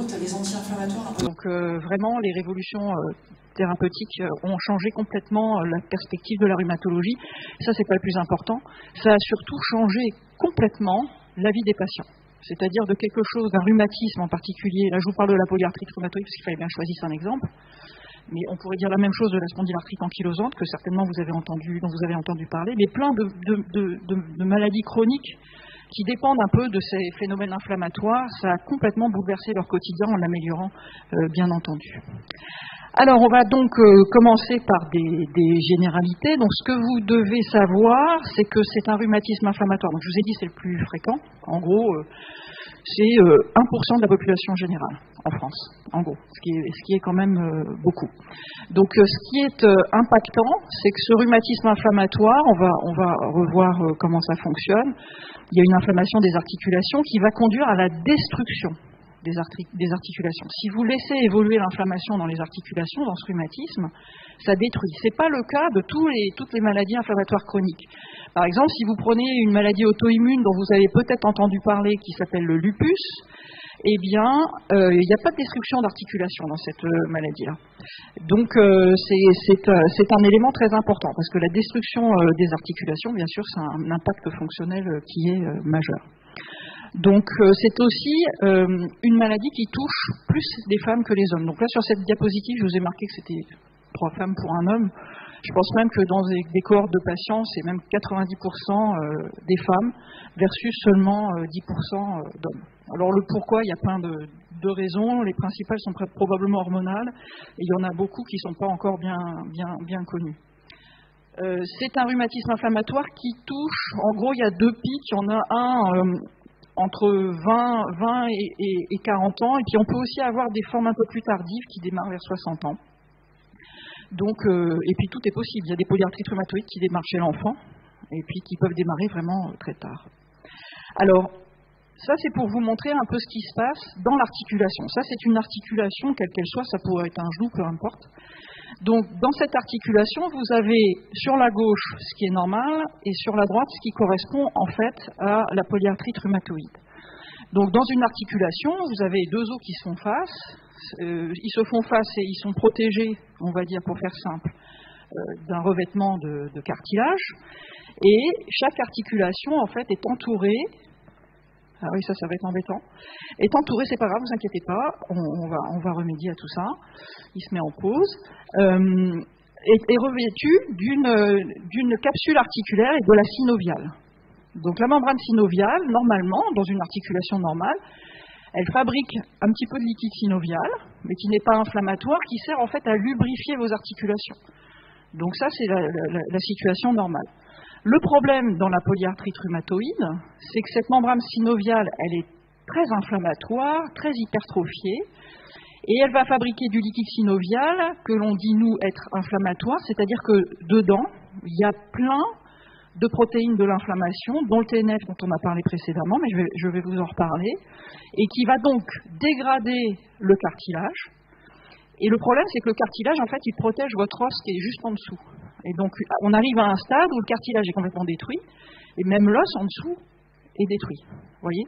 route les anti-inflammatoires. Donc vraiment, les révolutions thérapeutiques ont changé complètement la perspective de la rhumatologie. Ça, c'est pas le plus important. Ça a surtout changé complètement la vie des patients. C'est-à-dire de quelque chose, d'un rhumatisme en particulier. Là, je vous parle de la polyarthrite rhumatoïde parce qu'il fallait bien choisir un exemple. Mais on pourrait dire la même chose de la spondylarthrite ankylosante, que certainement dont vous avez entendu parler, mais plein de maladies chroniques qui dépendent un peu de ces phénomènes inflammatoires. Ça a complètement bouleversé leur quotidien en l'améliorant, bien entendu. Alors, on va donc commencer par des généralités. Donc, ce que vous devez savoir, c'est que c'est un rhumatisme inflammatoire. Donc, je vous ai dit, c'est le plus fréquent. En gros, c'est 1% de la population générale en France, en gros, ce qui est quand même beaucoup. Donc, ce qui est impactant, c'est que ce rhumatisme inflammatoire, on va revoir comment ça fonctionne. Il y a une inflammation des articulations qui va conduire à la destruction des articulations. Si vous laissez évoluer l'inflammation dans les articulations, dans ce rhumatisme, ça détruit. Ce n'est pas le cas de toutes les maladies inflammatoires chroniques. Par exemple, si vous prenez une maladie auto-immune dont vous avez peut-être entendu parler, qui s'appelle le lupus, eh bien, il n'y a pas de destruction d'articulation dans cette maladie-là. Donc, c'est un élément très important, parce que la destruction des articulations, bien sûr, c'est un impact fonctionnel qui est majeur. Donc, c'est aussi une maladie qui touche plus des femmes que les hommes. Donc là, sur cette diapositive, je vous ai marqué que c'était 3 femmes pour un homme. Je pense même que dans des cohortes de patients, c'est même 90% des femmes versus seulement 10% d'hommes. Alors le pourquoi, il y a plein de raisons. Les principales sont probablement hormonales et il y en a beaucoup qui ne sont pas encore bien connues. C'est un rhumatisme inflammatoire qui touche, en gros, il y a 2 pics. Il y en a un entre 20 et 40 ans, et puis on peut aussi avoir des formes un peu plus tardives qui démarrent vers 60 ans. Donc, et puis tout est possible. Il y a des polyarthrites rhumatoïdes qui démarrent chez l'enfant, et puis qui peuvent démarrer vraiment très tard. Alors, ça c'est pour vous montrer un peu ce qui se passe dans l'articulation. Ça c'est une articulation, quelle qu'elle soit, ça pourrait être un genou, peu importe. Donc, dans cette articulation, vous avez sur la gauche ce qui est normal et sur la droite ce qui correspond en fait à la polyarthrite rhumatoïde. Donc, dans une articulation, vous avez 2 os qui se font face. Ils se font face et ils sont protégés, on va dire pour faire simple, d'un revêtement de cartilage. Et chaque articulation, en fait, est entourée. Ah oui, ça va être embêtant. Est entouré, c'est pas grave, vous inquiétez pas, on va remédier à tout ça. Il se met en pause. Est revêtu d'une capsule articulaire et de la synoviale. Donc la membrane synoviale, normalement, dans une articulation normale, elle fabrique un petit peu de liquide synovial, mais qui n'est pas inflammatoire, qui sert en fait à lubrifier vos articulations. Donc ça, c'est la situation normale. Le problème dans la polyarthrite rhumatoïde, c'est que cette membrane synoviale, elle est très inflammatoire, très hypertrophiée, et elle va fabriquer du liquide synovial que l'on dit, nous, être inflammatoire, c'est-à-dire que dedans, il y a plein de protéines de l'inflammation, dont le TNF dont on a parlé précédemment, mais je vais vous en reparler, et qui va donc dégrader le cartilage. Et le problème, c'est que le cartilage, en fait, il protège votre os qui est juste en dessous. Et donc, on arrive à un stade où le cartilage est complètement détruit, et même l'os en dessous est détruit. Vous voyez ?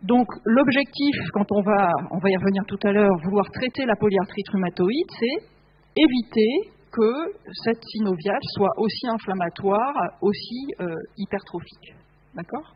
Donc, l'objectif, quand on va y revenir tout à l'heure, vouloir traiter la polyarthrite rhumatoïde, c'est éviter que cette synoviale soit aussi inflammatoire, aussi hypertrophique. D'accord ?